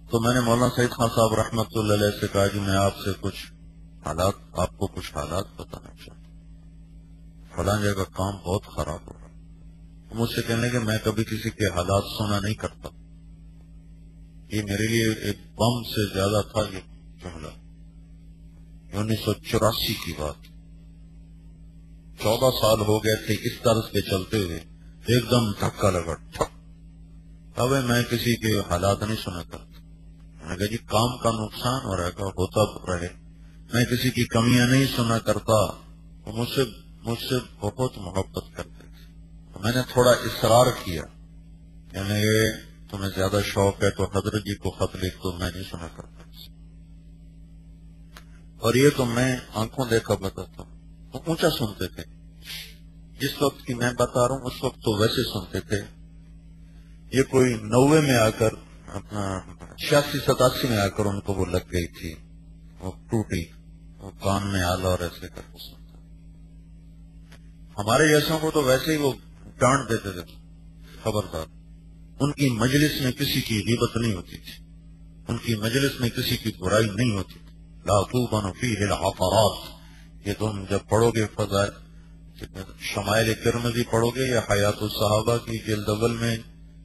تو میں نے مولانا سعید خان صاحب رحمۃ اللہ علیہ سے کہا کہ میں آپ سے کچھ حالات، آپ کو کچھ حالات بتانا چاہتا ہوں، فلاں جگہ کام بہت خراب ہو رہا ہے۔ مجھ سے کہنے کہ میں کبھی کسی کے حالات سنا نہیں کرتا، یہ میرے لیے ایک بم سے زیادہ تھا یہ جملہ۔ 1984 کی بات، 14 سال ہو گئے تھے اس طرز پہ چلتے ہوئے، ایک دم دھکا لگا ٹھک۔ اب میں کسی کے حالات نہیں سنا کرتا، میں نے کہا جی کام کا نقصان ہو رہا ہے، ہوتا رہے، میں کسی کی کمیاں نہیں سنا کرتا۔ وہ مجھ سے بہت محبت کرتے تھے، تو میں نے تھوڑا اصرار کیا، یعنی یہ تمہیں زیادہ شوق ہے تو حضرت جی کو خط لکھ دو، میں نہیں سنا کرتا۔ اور یہ تو میں آنکھوں دیکھا بتاتا ہوں، وہ اونچا سنتے تھے، جس وقت کی میں بتا رہا ہوں اس وقت تو ویسے سنتے تھے۔ یہ کوئی 90 میں آ کر، اپنا 86-87 میں آ کر ان کو وہ لگ گئی تھی، وہ ٹوٹی، وہ کان میں آلہ اور ایسے کر کے سنتا۔ ہمارے جیسوں کو تو ویسے ہی وہ ڈانٹ دیتے تھے، خبردار، ان کی مجلس میں کسی کی غیبت نہیں ہوتی تھی، ان کی مجلس میں کسی کی برائی نہیں ہوتی تھی۔ لا توبن فیہ العثرات، یہ تم جب پڑھو گے فضائل شمائل ترمذی پڑھو گے یا حیات الصحابہ کی جلد اول میں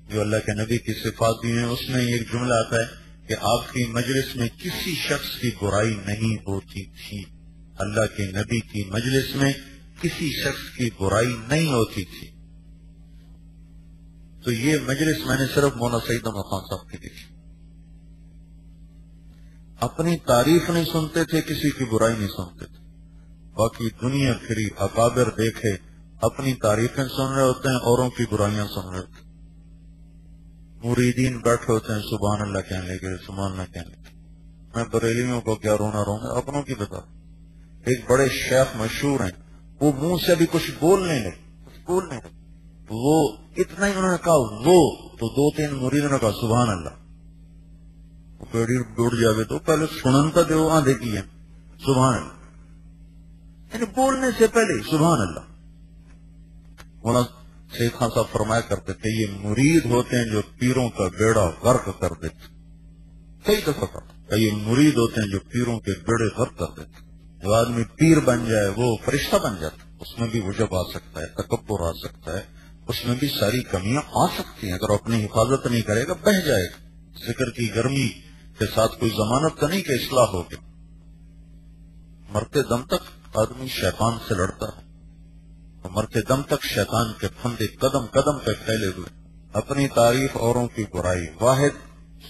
جو اللہ کے نبی کی صفات دی ہیں، اس میں ایک جملہ آتا ہے کہ آپ کی مجلس میں کسی شخص کی برائی نہیں ہوتی تھی، اللہ کے نبی کی مجلس میں کسی شخص کی برائی نہیں ہوتی تھی۔ تو یہ مجلس میں نے صرف مولانا سعید احمد خان صاحب کی دیکھی، اپنی تعریف نہیں سنتے تھے، کسی کی برائی نہیں سنتے تھے، باقی دنیا پھری، اکابر دیکھے، اپنی تعریفیں سن رہے ہوتے ہیں، اوروں کی برائیاں سن رہے ہوتے ہیں۔ مریدین بیٹھے ہوتے ہیں سبحان اللہ کہنے لگے، سبحان اللہ کہنے لگے۔ میں بریلیوں کو کیا رونا رہوں گا، اپنوں کی بتا۔ ایک بڑے شیخ مشہور ہیں، وہ منہ سے بھی کچھ بولنے لگے، وہ اتنا ہی انہوں نے کہا وہ تو 2-3 مریدوں نے کہا سبحان اللہ، وہ پیڑی ڈوڑ جاوے تو پہلے سننتا دے وہ آندھے کی ہے سبحان اللہ، یعنی بولنے سے پہلے سبحان اللہ۔ مولانا سعید خان صاحب فرمایا کرتے تھے یہ مرید ہوتے ہیں جو پیروں کا بیڑا غرق کر دیتے، کئی دفعہ کہا یہ مرید ہوتے ہیں جو پیروں کے بیڑے غرق کر دیتے۔ جو آدمی پیر بن جائے وہ فرشتہ بن جاتا، اس میں بھی وجب آ سکتا ہے، تکبر آ سکتا ہے، اس میں بھی ساری کمیاں آ سکتی ہیں، اگر اپنی حفاظت نہیں کرے گا بہہ جائے گا۔ ذکر کی گرمی کے ساتھ کوئی ضمانت تو نہیں کہ اصلاح ہوگی۔ مرتے دم تک آدمی شیطان سے لڑتا ہے، مرتے دم تک شیطان کے پھندے قدم قدم پہ پھیلے ہوئے، اپنی تعریف اوروں کی برائی۔ واحد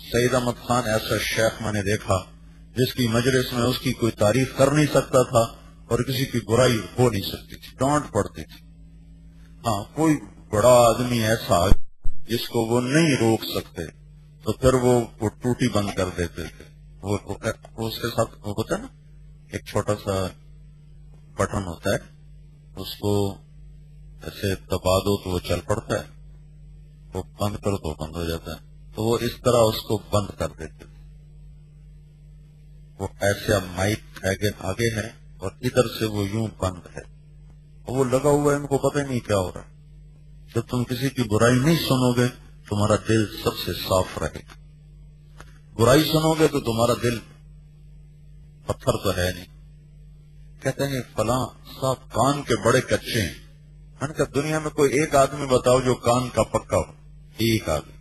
سعید احمد خان ایسا شیخ میں نے دیکھا جس کی مجلس میں اس کی کوئی تعریف کر نہیں سکتا تھا اور کسی کی برائی ہو نہیں سکتی تھی، ڈانٹ پڑتی تھی۔ ہاں کوئی بڑا آدمی ایسا جس کو وہ نہیں روک سکتے تو پھر وہ ٹوٹی بند کر دیتے تھے۔ وہ اس کے ساتھ وہ ہوتا ہے نا، ایک چھوٹا سا بٹن ہوتا ہے، اس کو ایسے دبا دو تو وہ چل پڑتا ہے، وہ بند کرو تو بند ہو جاتا ہے، تو وہ اس طرح اس کو بند کر دیتے تھے۔ وہ ایسے اب مائک آگے ہے اور ادھر سے وہ یوں بند ہے، اور وہ لگا ہوا ہے، ان کو پتہ ہی نہیں کیا ہو رہا ہے۔ جب تم کسی کی برائی نہیں سنو گے تمہارا دل سب سے صاف رہے گا، برائی سنو گے تو تمہارا دل پتھر تو ہے نہیں۔ کہتے ہیں فلاں صاحب کان کے بڑے کچے ہیں، میں نے کہا دنیا میں کوئی ایک آدمی بتاؤ جو کان کا پکا ہو، ایک آدمی۔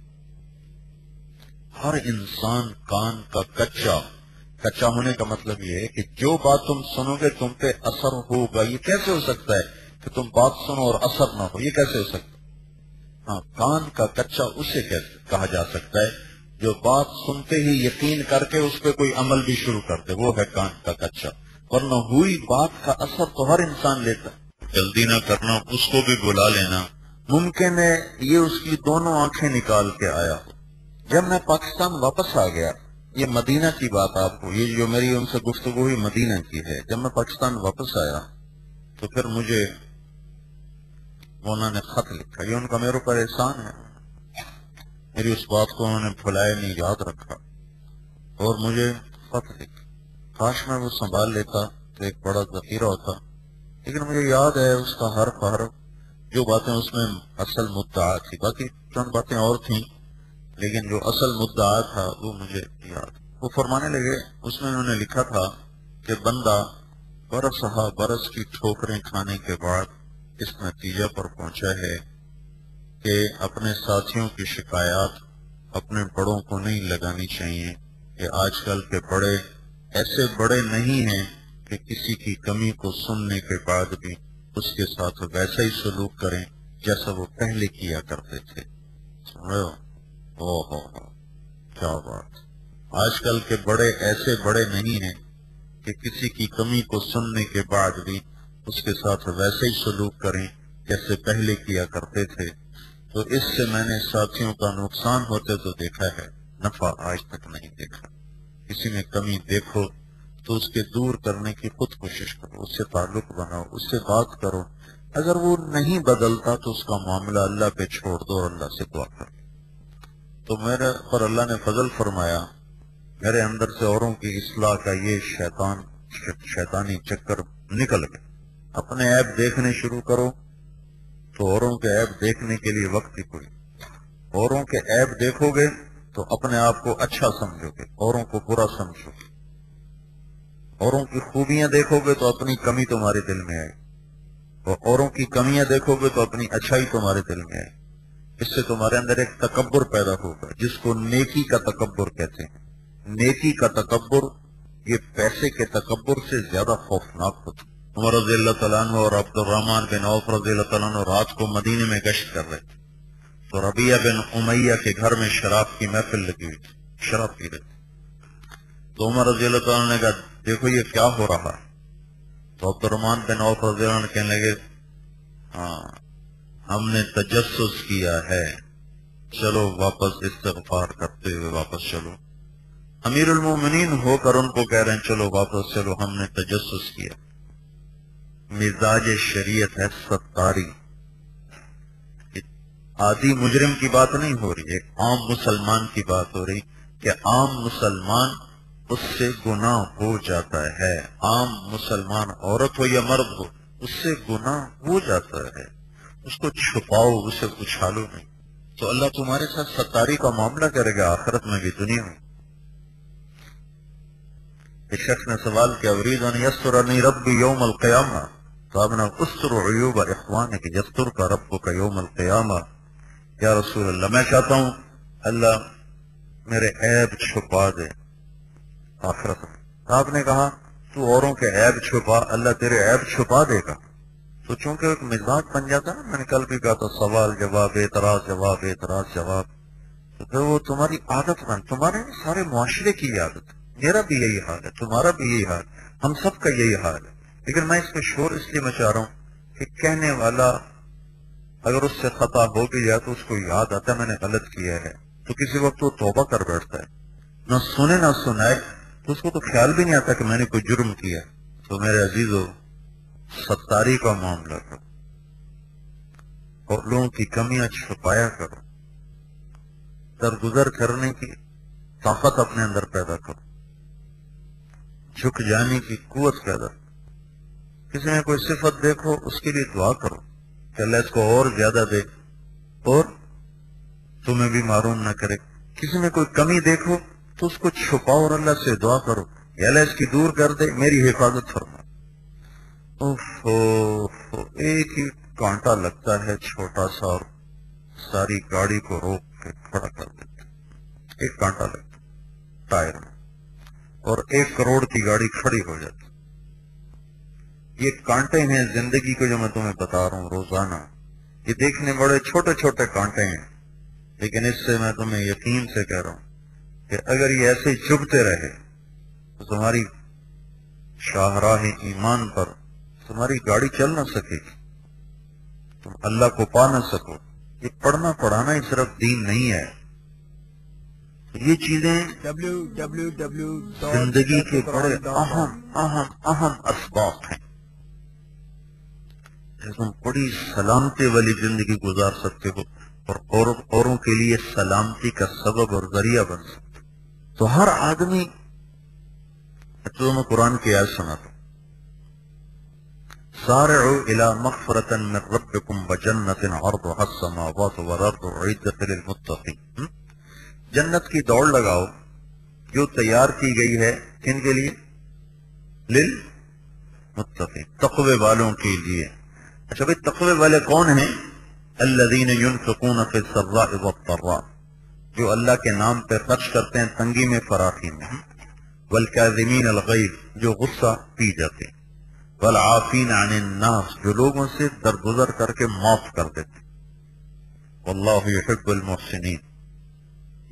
ہر انسان کان کا کچا ہونے کا مطلب یہ ہے کہ جو بات تم سنو گے تم پہ اثر ہوگا۔ یہ کیسے ہو سکتا ہے کہ تم بات سنو اور اثر نہ ہو، یہ کیسے ہو سکتا ہے؟ ہاں، کان کا کچا اسے کہا جا سکتا ہے جو بات سنتے ہی یقین کر کے اس پہ کوئی عمل بھی شروع کر دے، وہ ہے کان کا کچا۔ ورنہ ہوئی بات کا اثر تو ہر انسان لیتا ہے۔ جلدی نہ کرنا، اس کو بھی بلا لینا، ممکن ہے یہ اس کی دونوں آنکھیں نکال کے آیا ہو۔ جب میں پاکستان واپس آ گیا، یہ مدینہ کی بات آپ کو، یہ جو میری ان سے گفتگو ہوئی مدینہ کی ہے، جب میں پاکستان واپس آیا تو پھر مجھے انہوں نے خط لکھا، یہ ان کا میرے اوپر احسان ہے، میری اس بات کو انہوں نے بھلایا نہیں، یاد رکھا اور مجھے خط لکھا۔ کاش میں وہ سنبھال لیتا تو ایک بڑا ذخیرہ ہوتا، لیکن مجھے یاد ہے اس کا حرف جو باتیں اس میں اصل مدعا تھی، باقی چند باتیں اور تھیں لیکن جو اصل مدعا تھا وہ مجھے یاد. وہ فرمانے لگے، اس میں انہوں نے لکھا تھا کہ بندہ برس ہا برس کی ٹھوکریں کھانے کے بعد اس نتیجہ پر پہنچا ہے کہ اپنے ساتھیوں کی شکایات اپنے بڑوں کو نہیں لگانی چاہیے، کہ آج کل کے بڑے ایسے بڑے نہیں ہیں کہ کسی کی کمی کو سننے کے بعد بھی اس کے ساتھ ویسا ہی سلوک کریں جیسا وہ پہلے کیا کرتے تھے. سن رہے ہو؟ کیا بات. آج کل کے بڑے ایسے بڑے نہیں ہیں کہ کسی کی کمی کو سننے کے بعد بھی اس کے ساتھ ویسے ہی سلوک کریں جیسے پہلے کیا کرتے تھے. تو اس سے میں نے ساتھیوں کا نقصان ہوتے تو دیکھا ہے، نفع آج تک نہیں دیکھا. کسی میں کمی دیکھو تو اس کے دور کرنے کی خود کوشش کرو، اس سے تعلق بناؤ، اس سے بات کرو. اگر وہ نہیں بدلتا تو اس کا معاملہ اللہ پہ چھوڑ دو اور اللہ سے دعا کرو. تو میرے پر اللہ نے فضل فرمایا، میرے اندر سے اوروں کی اصلاح کا یہ شیطانی چکر نکل گیا. اپنے عیب دیکھنے شروع کرو تو اوروں کے عیب دیکھنے کے لیے وقت ہی کوئی. اوروں کے عیب دیکھو گے تو اپنے آپ کو اچھا سمجھو گے، اوروں کو برا سمجھو گے. اوروں کی خوبیاں دیکھو گے تو اپنی کمی تمہارے دل میں آئے، اور اوروں کی کمیاں دیکھو گے تو اپنی اچھائی تمہارے دل میں آئے. اس سے تمہارے اندر ایک تکبر پیدا ہوگا جس کو نیکی کا تکبر کہتے ہیں. نیکی کا تکبر یہ پیسے کے تکبر سے زیادہ خوفناک ہوتا. عمر رضی اللہ تعالیٰ عنہ اور عبد الرحمن بن عوف رضی اللہ تعالیٰ عنہ رات کو مدینے میں گشت کر رہے تھے تو ربیعہ بن امیہ کے گھر میں شراب کی محفل لگی ہوئی تھی، شراب پی رہے تھے. تو عمر رضی اللہ تعالیٰ نے کہا دیکھو یہ کیا ہو رہا ہے. تو عبد الرحمن بن عوف رضی اللہ عنہ کہنے لگے ہاں ہم نے تجسس کیا ہے، چلو واپس استغفار کرتے ہوئے واپس چلو. امیر المومنین ہو کر ان کو کہہ رہے ہیں چلو واپس چلو، ہم نے تجسس کیا. مزاج شریعت ہے ستاری. عادی مجرم کی بات نہیں ہو رہی، ایک عام مسلمان کی بات ہو رہی کہ عام مسلمان اس سے گناہ ہو جاتا ہے. عام مسلمان عورت ہو یا مرد ہو اس سے گناہ ہو جاتا ہے. اس کو چھپاؤ، اسے اچھالو نہیں تو اللہ تمہارے ساتھ ستاری کا معاملہ کرے گا آخرت میں بھی دنیا میں. ایک شخص نے سوال کیا اريد ان يسترني ربي يوم القيامة، تو آپ نے استر عیوب اخوانک یسترک ربک یوم القیامہ. یا رسول اللہ میں چاہتا ہوں اللہ میرے عیب چھپا دے آخرت میں. آپ نے کہا تو اوروں کے عیب چھپا، اللہ تیرے عیب چھپا دے گا. تو چونکہ ایک مزاج بن جاتا ہے، میں نے کل بھی کہا تھا سوال جواب اعتراض جواب اعتراض جواب، تو پھر وہ تمہاری عادت بن، تمہارے سارے معاشرے کی عادت. میرا بھی یہی حال ہے، تمہارا بھی یہی حال، ہم سب کا یہی حال ہے. لیکن میں اس پہ شور اس لیے مچا رہا ہوں کہ کہنے والا اگر اس سے خطا ہو بھی جائے تو اس کو یاد آتا ہے میں نے غلط کیا ہے، تو کسی وقت وہ توبہ کر بیٹھتا ہے. نہ سنے نہ سنائے تو اس کو تو خیال بھی نہیں آتا کہ میں نے کوئی جرم کیا. تو میرے عزیزو ستاری کا معاملہ کرو اور لوگوں کی کمیاں چھپایا کرو. درگزر کرنے کی طاقت اپنے اندر پیدا کرو، جھک جانے کی قوت پیدا کرو. کسی میں کوئی صفت دیکھو اس کے لیے دعا کرو کہ اللہ اس کو اور زیادہ دے اور تمہیں بھی معروم نہ کرے. کسی میں کوئی کمی دیکھو تو اس کو چھپاؤ اور اللہ سے دعا کرو یا اللہ اس کی دور کر دے، میری حفاظت فرما. ایک ہی کانٹا لگتا ہے چھوٹا سا اور ساری گاڑی کو روک کے کھڑا کر دیتا. ایک کانٹا لگتا ٹائر میں اور 1 کروڑ کی گاڑی کھڑی ہو جاتی. یہ کانٹے ہیں زندگی کو جو میں تمہیں بتا رہا ہوں روزانہ. یہ دیکھنے بڑے چھوٹے چھوٹے کانٹے ہیں، لیکن اس سے میں تمہیں یقین سے کہہ رہا ہوں کہ اگر یہ ایسے چبھتے رہے تو تمہاری شاہراہ ایمان پر تمہاری گاڑی چل نہ سکے گی، تم اللہ کو پا نہ سکو. یہ پڑھنا پڑھانا ہی صرف دین نہیں ہے، یہ چیزیں زندگی کے بڑے اہم اہم اہم اسباب ہیں. تم بڑی سلامتی والی زندگی گزار سکتے ہو اور اوروں کے لیے سلامتی کا سبب اور ذریعہ بن سکتے. تو ہر آدمی، تو میں قرآن کی آیت سناتا ہوں، سارعوا الى مغفرۃ من ربکم وجنۃ عرضها السماوات والارض اعدت للمتقین. جنت کی دوڑ لگاؤ جو تیار کی گئی ہے کن کے لیے؟ للمتقین، تقوی والوں کے لیے۔ اچھا بھائی تقوی والے کون ہیں؟ الذین ينفقون فی السراء والضراء، جو اللہ کے نام پہ خرچ کرتے ہیں تنگی میں فراخی میں، والکاظمین الغیظ، جو غصہ پی جاتے ہیں، والعافین عن الناس، جو لوگوں سے درگزر کر کے معاف کر دیتے، واللہ یحب المحسنین،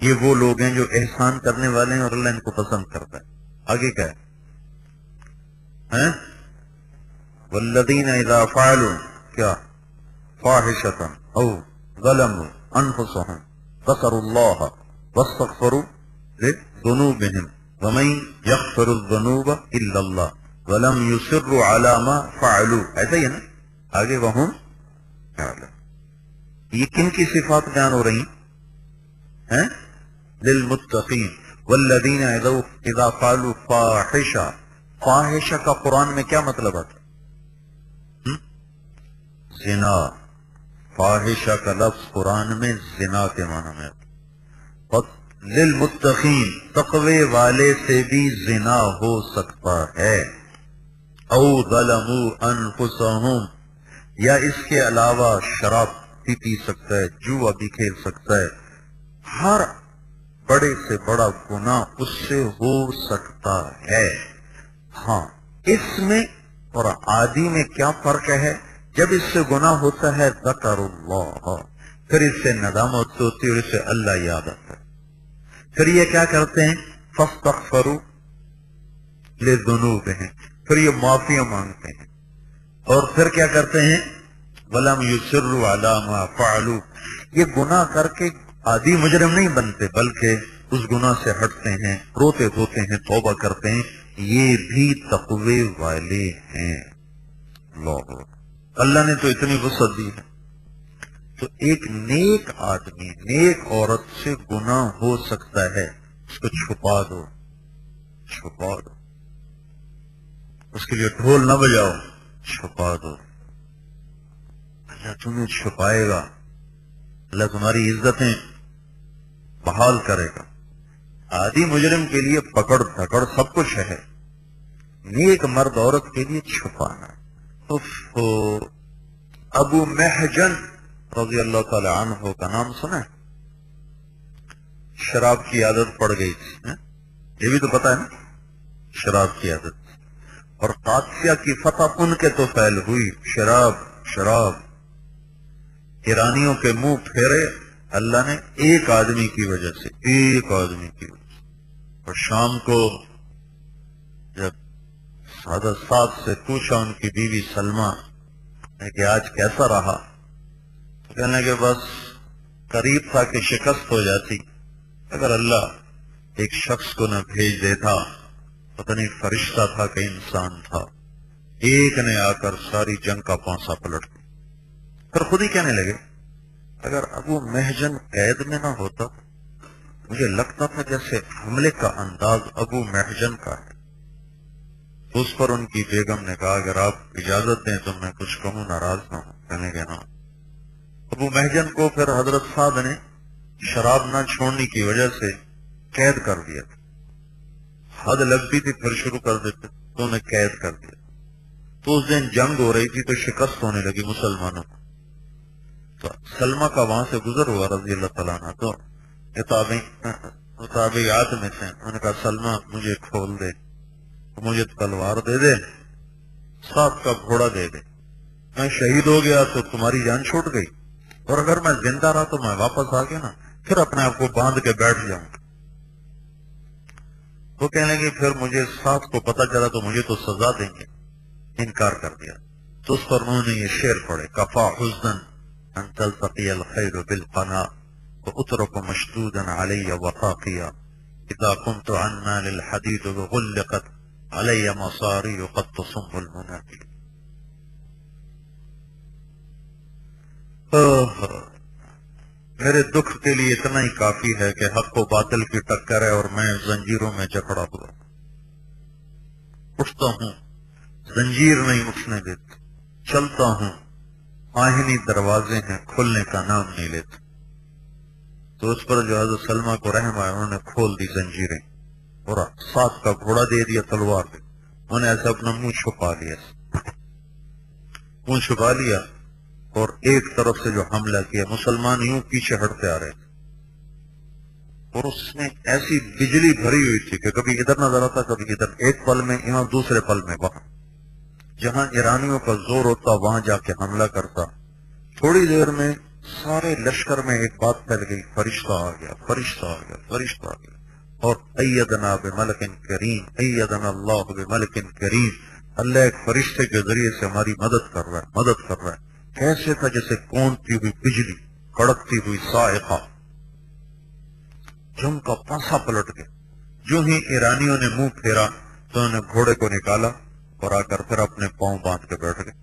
یہ وہ لوگ ہیں جو احسان کرنے والے ہیں اور اللہ ان کو پسند کرتا ہے۔ آگے کیا ہے؟ والذین اذا فعلوا کیا فاحشۃ او ظلموا انفسهم ذکروا اللہ واستغفروا لذنوبهم ومن یغفر الذنوب الا اللہ ولم یصروا علی ما فعلوا، ایسا ہی ہے نا آگے، وہم یہ کن کی صفات بیان ہو رہی ہیں؟ للمتقین۔ والذین اذا فعلوا فاحشہ، فاحشہ کا قرآن میں کیا مطلب آتا؟ زنا۔ فاحشہ کا لفظ قرآن میں زنا کے معنی میں آتا۔ للمتقین، تقوی والے سے بھی زنا ہو سکتا ہے۔ او ظلموا انفسهم، یا اس کے علاوہ شراب بھی پی سکتا ہے، جوا بھی کھیل سکتا ہے، ہر بڑے سے بڑا گناہ اس سے ہو سکتا ہے۔ ہاں اس میں اور عادی میں کیا فرق ہے؟ جب اس سے گناہ ہوتا ہے ذکر اللہ، پھر اس سے ندامت ہوتی ہے اور اس سے اللہ یاد آتا ہے، پھر یہ کیا کرتے ہیں؟ فاستغفروا لذنوبہم، پھر یہ معافیاں مانگتے ہیں، اور پھر کیا کرتے ہیں؟ ولم یصروا علی ما فعلوا، یہ گناہ کر کے عادی مجرم نہیں بنتے بلکہ اس گناہ سے ہٹتے ہیں، روتے دھوتے ہیں، توبہ کرتے ہیں، یہ بھی تقوی والے ہیں۔ اللہ نے تو اتنی وسعت دی ہے، تو ایک نیک آدمی نیک عورت سے گناہ ہو سکتا ہے، اس کو چھپا دو، چھپا دو، اس کے لیے ڈھول نہ بجاؤ، چھپا دو، اللہ تمہیں چھپائے گا، اللہ تمہاری عزتیں بحال کرے گا۔ عادی مجرم کے لیے پکڑ دھکڑ سب کچھ ہے، نیک مرد عورت کے لیے چھپانا۔ ابو محجن رضی اللہ تعالی عنہ کا نام سنا ہے؟ شراب کی عادت پڑ گئی تھی، یہ بھی تو پتا ہے نا، شراب کی عادت، اور قادسیہ کی فتح ان کے تو پھیل ہوئی، شراب شراب، ایرانیوں کے منہ پھیرے اللہ نے ایک آدمی کی وجہ سے، ایک آدمی کی وجہ سے۔ اور شام کو جب سعادت صاحب سے پوچھا ان کی بیوی سلمہ نے کہ آج کیسا رہا، تو کہنے کہ بس قریب تھا کہ شکست ہو جاتی اگر اللہ ایک شخص کو نہ بھیج دیتا، پتہ نہیں فرشتہ تھا کہ انسان تھا، ایک نے آ کر ساری جنگ کا پانسا پلٹ دیا۔ پھر خود ہی کہنے لگے اگر ابو محجن قید میں نہ ہوتا، مجھے لگتا تھا جیسے حملے کا انداز ابو محجن کا ہے۔ اس پر ان کی بیگم نے کہا اگر آپ اجازت دیں تو میں کچھ کہوں، ناراض نہ ہوں، کہنے کے نا۔ ابو محجن کو پھر حضرت صاحب نے شراب نہ چھوڑنے کی وجہ سے قید کر دیا، حد لگتی تھی پھر شروع کر دیتے تو انہیں قید کر دیا۔ تو اس دن جنگ ہو رہی تھی تو شکست ہونے لگی مسلمانوں کو، تو سلمہ کا وہاں سے گزر ہوا رضی اللہ تعالیٰ عنہ، تو تابعیات میں سے انہوں نے کہا سلمہ مجھے کھول دے، مجھے تلوار دے دے، ساتھ کا گھوڑا دے دے، میں شہید ہو گیا تو تمہاری جان چھوٹ گئی، اور اگر میں زندہ رہا تو میں واپس آ گیا نا، پھر اپنے آپ کو باندھ کے بیٹھ جاؤں گا۔ وہ کہنے لگے پھر مجھے ساتھ کو پتہ چلا تو مجھے تو سزا دیں گے، انکار کر دیا۔ تو اس پر انہوں نے یہ شعر پڑھے، کفا حزن ان تلتقی الخیر بالقنا واترک مشدودا علی وفاقیا اذا كنت عنا للحديد غلقت علی مصاری قد تصم المناقی۔ میرے دکھ کے لیے اتنا ہی کافی ہے کہ حق و باطل کی ٹکر ہے اور میں زنجیروں میں جکڑا ہوا اٹھتا ہوں، زنجیر نہیں اٹھنے دیتے، چلتا ہوں، آہنی دروازے ہیں کھلنے کا نام نہیں لیتے۔ تو اس پر جو حضرت سلمہ کو رحم آیا، انہوں نے کھول دی زنجیریں اور ساتھ کا گھوڑا دے دیا تلوار پہ، انہوں نے ایسا اپنا منہ چھپا لیا اور ایک طرف سے جو حملہ کیا، مسلمان یوں پیچھے ہٹتے آ رہے تھے اور اس میں ایسی بجلی بھری ہوئی تھی کہ کبھی ادھر نظر آتا کبھی ادھر، ایک پل میں یہاں دوسرے پل میں وہاں، جہاں ایرانیوں کا زور ہوتا وہاں جا کے حملہ کرتا۔ تھوڑی دیر میں سارے لشکر میں ایک بات پھیل گئی، فرشتہ آ گیا، فرشتہ آ گیا، فرشتہ آ گیا، اور ایدنا بملک کریم، ایدنا اللہ بملک کریم، اللہ ایک فرشتے کے ذریعے سے ہماری مدد کر رہا ہے، مدد کر رہا ہے۔ کیسے تھا؟ جیسے کونتی ہوئی بجلی، کڑکتی ہوئی صاعقہ، جن کا پاسا پلٹ گیا۔ جو ہی ایرانیوں نے منہ پھیرا تو انہوں نے گھوڑے کو نکالا اور آ کر پھر اپنے پاؤں باندھ کے بیٹھ گئے۔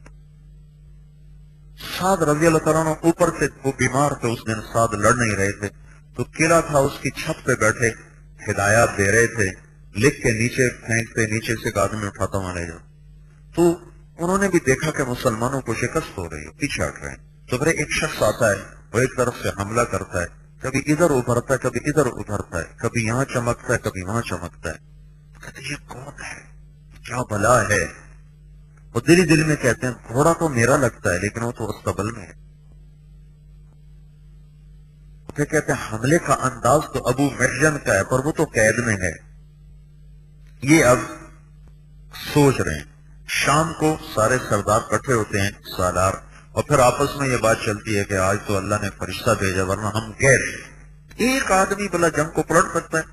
سعد رضی اللہ تعالیٰ عنہ اوپر سے، وہ بیمار تھے اس دن، سعد لڑ نہیں رہے تھے، تو قلعہ تھا اس کی چھت پہ بیٹھے ہدایات دے رہے تھے، لکھ کے نیچے پھینکتے، نیچے سے ایک آدمی اٹھاتا وہاں لے جاؤ۔ تو انہوں نے بھی دیکھا کہ مسلمانوں کو شکست ہو رہی ہے، پیچھے ہٹ رہے ہیں، تو پھر ایک شخص آتا ہے، وہ ایک طرف سے حملہ کرتا ہے، کبھی ادھر ابھرتا ہے کبھی ادھر ابھرتا ہے، کبھی یہاں چمکتا ہے کبھی وہاں چمکتا ہے۔ کہتے ہیں یہ کون ہے، کیا بلا ہے؟ وہ دل دل میں کہتے ہیں گھوڑا تو میرا لگتا ہے لیکن وہ تو استبل میں ہے۔ پھر کہتے ہیں حملے کا انداز تو ابو محجن کا ہے پر وہ تو قید میں ہے۔ یہ اب سوچ رہے ہیں، شام کو سارے سردار کٹھے ہوتے ہیں سالار، اور پھر آپس میں یہ بات چلتی ہے کہ آج تو اللہ نے فرشتہ بھیجا ورنہ ہم غیر، ایک آدمی بلا جنگ کو پلٹ سکتا ہے؟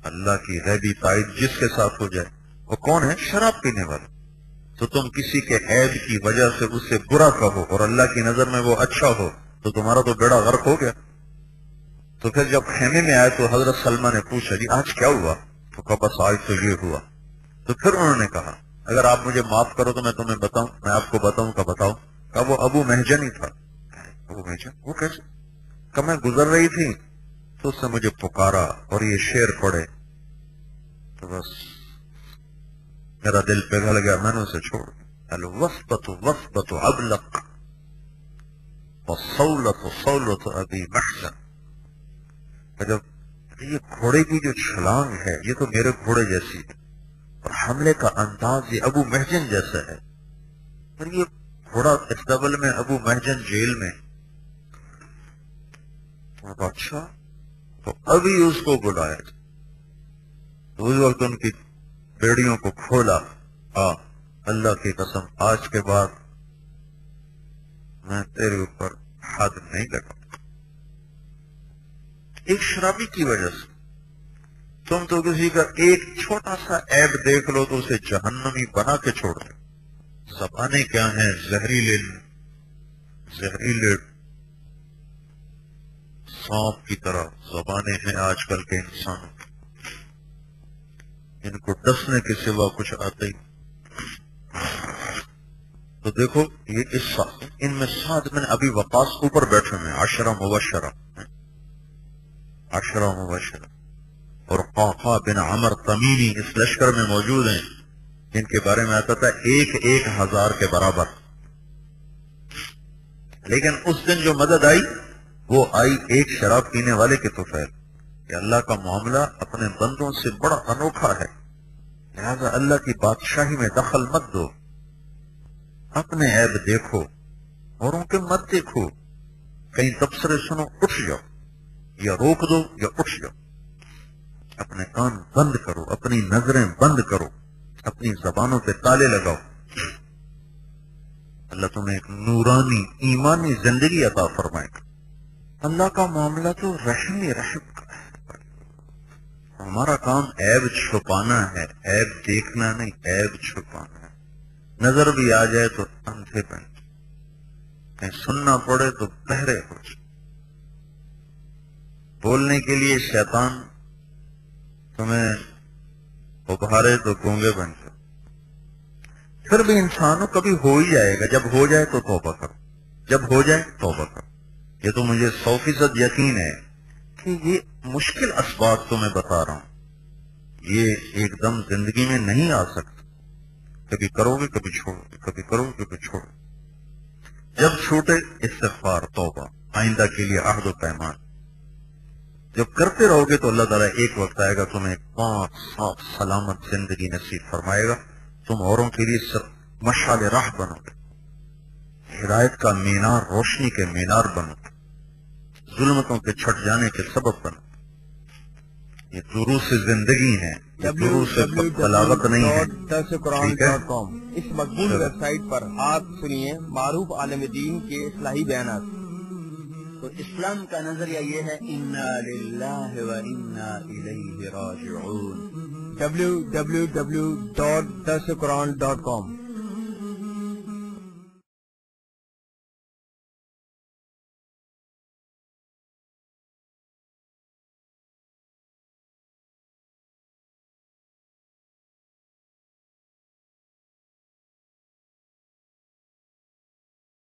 اللہ کی غیبی تائید جس کے ساتھ ہو جائے، وہ کون ہے؟ شراب پینے والا۔ تو تم کسی کے عیب کی وجہ سے اس سے برا کہو اور اللہ کی نظر میں وہ اچھا ہو تو تمہارا تو بیڑا غرق ہو گیا۔ تو پھر جب خیمے میں آئے تو حضرت سلمہ نے پوچھا جی آج کیا ہوا؟ تو کہا بس آج تو یہ ہوا۔ تو پھر انہوں نے کہا اگر آپ مجھے معاف کرو تو میں تمہیں بتاؤں، میں آپ کو بتاؤں کا بتاؤ۔ کہا وہ ابو محجن ہی تھا۔ ابو محجن وہ کیسے؟ کہا میں گزر رہی تھی تو اس نے مجھے پکارا اور یہ شعر پڑھے تو بس میرا دل پگھل گیا، میں نے اسے چھوڑ دیا۔ الوسبۃ وسبۃ ابلق والصولۃ صولۃ ابی محجن۔ جب یہ گھوڑے کی جو چھلانگ ہے یہ تو میرے گھوڑے جیسی ہے اور حملے کا انداز یہ ابو محجن جیسا ہے، اور یہ گھوڑا استبل میں، ابو محجن جیل میں۔ اچھا تو ابھی اس کو بلایا تو اس وقت ان کی بیڑیوں کو کھولا۔ اللہ کی قسم آج کے بعد میں تیرے اوپر حد نہیں لگا۔ ایک شرابی کی وجہ سے تم تو کسی کا ایک چھوٹا سا عیب دیکھ لو تو اسے جہنمی بنا کے چھوڑ دے۔ زبانیں کیا ہیں؟ زہریلے سانپ کی طرح زبانیں ہیں آج کل کے انسانوں کی، ان کو ڈسنے کے سوا کچھ آتا ہی۔ تو دیکھو یہ ان میں سعد بن ابی وقاص اوپر بیٹھے ہیں، عشرہ مبشرہ، اور قعقاع بن عمر تمیمی اس لشکر میں موجود ہیں جن کے بارے میں آتا تھا 1,000 کے برابر۔ لیکن اس دن جو مدد آئی وہ آئی ایک شراب پینے والے کے طفیل، کہ اللہ کا معاملہ اپنے بندوں سے بڑا انوکھا ہے، لہذا اللہ کی بادشاہی میں دخل مت دو، اپنے عیب دیکھو اوروں کے مت دیکھو، کہیں تبصرے سنو اٹھ جاؤ، یا روک دو یا اٹھ جاؤ، اپنے کان بند کرو، اپنی نظریں بند کرو، اپنی زبانوں پہ تالے لگاؤ، اللہ تمہیں ایک نورانی ایمانی زندگی عطا فرمائے گا۔ اللہ کا معاملہ تو رحم کا ہے، ہمارا کام عیب چھپانا ہے، عیب دیکھنا نہیں، عیب چھپانا ہے۔ نظر بھی آ جائے تو اندھے بن، کہیں سننا پڑے تو بہرے ہو جائے، بولنے کے لیے شیطان تمہیں ابھارے تو گونگے بن جاؤ۔ پھر بھی انسانوں کبھی ہو ہی جائے گا، جب ہو جائے تو توبہ کرو، جب ہو جائے توبہ کرو۔ یہ تو مجھے 100% یقین ہے کہ یہ مشکل اسباب تو میں بتا رہا ہوں، یہ ایک دم زندگی میں نہیں آ سکتا، کبھی کرو گے کبھی چھوڑو گے، کبھی کرو گے کبھی چھوڑو گے۔ جب چھوٹے استغفار، توبہ، آئندہ کے لیے عہد و پیمان۔ جب کرتے رہو گے تو اللہ تعالیٰ ایک وقت آئے گا تمہیں پاک صاف سلامت زندگی نصیب فرمائے گا، تم اوروں کے لیے سب مشعل راہ بنو گے، ہدایت کا مینار، روشنی کے مینار بنو گے، ظلمتوں کے چھٹ جانے کے سبب بنو۔ یہ دروس زندگی ہے، یہ دروس بلاغت نہیں ہے، ٹھیک ہے؟ اس مقبول ویب سائٹ پر آپ سنیے معروف عالم دین کے اصلاحی بیانات۔ تو اسلام کا نظریہ یہ ہے انا للہ و انا الیہ راجعون۔ www.thequran.com